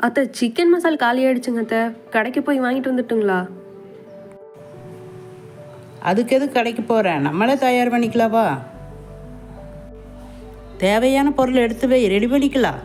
அத்தை சிக்கன் மசாலா காலி ஆயிடுச்சுங்க அத்தை. கடைக்கு போய் வாங்கிட்டு வந்துட்டுங்களா? அதுக்கு எதுக்கு கடைக்கு போகிறேன், நம்மளே தயார் பண்ணிக்கலாவா? தேவையான பொருள் எடுத்து போய் ரெடி பண்ணிக்கலாம்.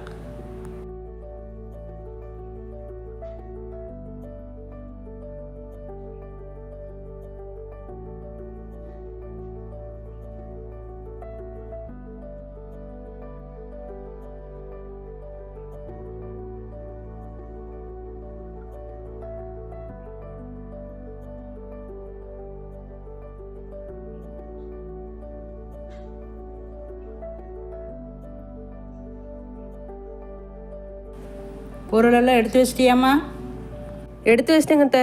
பொருளெல்லாம் எடுத்து வச்சிட்டியாம்மா? எடுத்து வச்சிட்டேங்க அத்தை.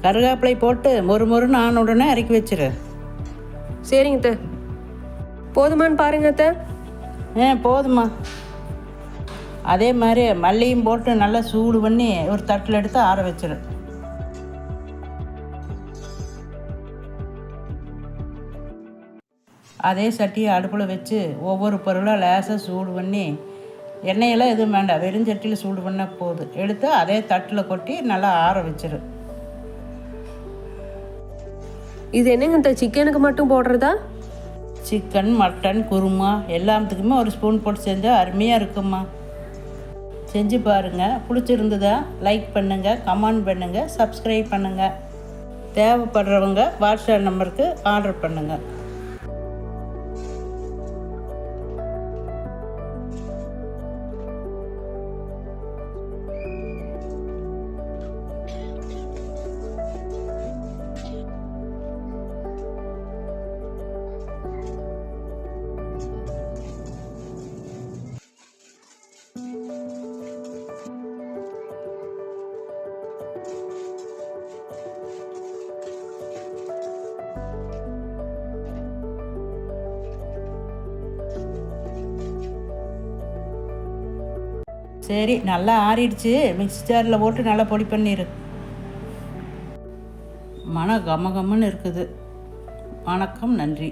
கருவேப்பிலை போட்டு மொறுன்னு ஆன உடனே இறக்கி வச்சிரு. சரிங்க அத்தை. போதுமான்னு பாருங்க அத்தை. போதுமா. அதே மாதிரி மல்லியும் போட்டு நல்லா சூடு பண்ணி ஒரு தட்டில் எடுத்து ஆற வச்சிரு. அதே சட்டியை அடுப்பில் வச்சு ஒவ்வொரு பொருளாக லேசாக சூடு பண்ணி, எண்ணெயெல்லாம் எதுவும் வேண்டாம், வெறும் சட்டியில் சூடு பண்ணால் போதும், எடுத்து அதே தட்டில் கொட்டி நல்லா ஆற வச்சிரு. இது என்னங்க அத்தை, சிக்கனுக்கு மட்டும் போடுறதா? சிக்கன், மட்டன், குருமா எல்லாத்துக்குமே ஒரு ஸ்பூன் போட்டு செஞ்சால் அருமையாக இருக்குமா. செஞ்சு பாருங்கள். பிடிச்சிருந்ததா லைக் பண்ணுங்கள், கமெண்ட் பண்ணுங்கள், சப்ஸ்கிரைப் பண்ணுங்கள். தேவைப்படுறவங்க வாட்ஸ்அப் நம்பருக்கு ஆர்டர் பண்ணுங்கள். சரி, நல்லா ஆறிடுச்சு. மிக்ஸி ஜாரில் போட்டு நல்லா பொடி பண்ணிடு. மனம் கமகமன்னு இருக்குது. வணக்கம், நன்றி.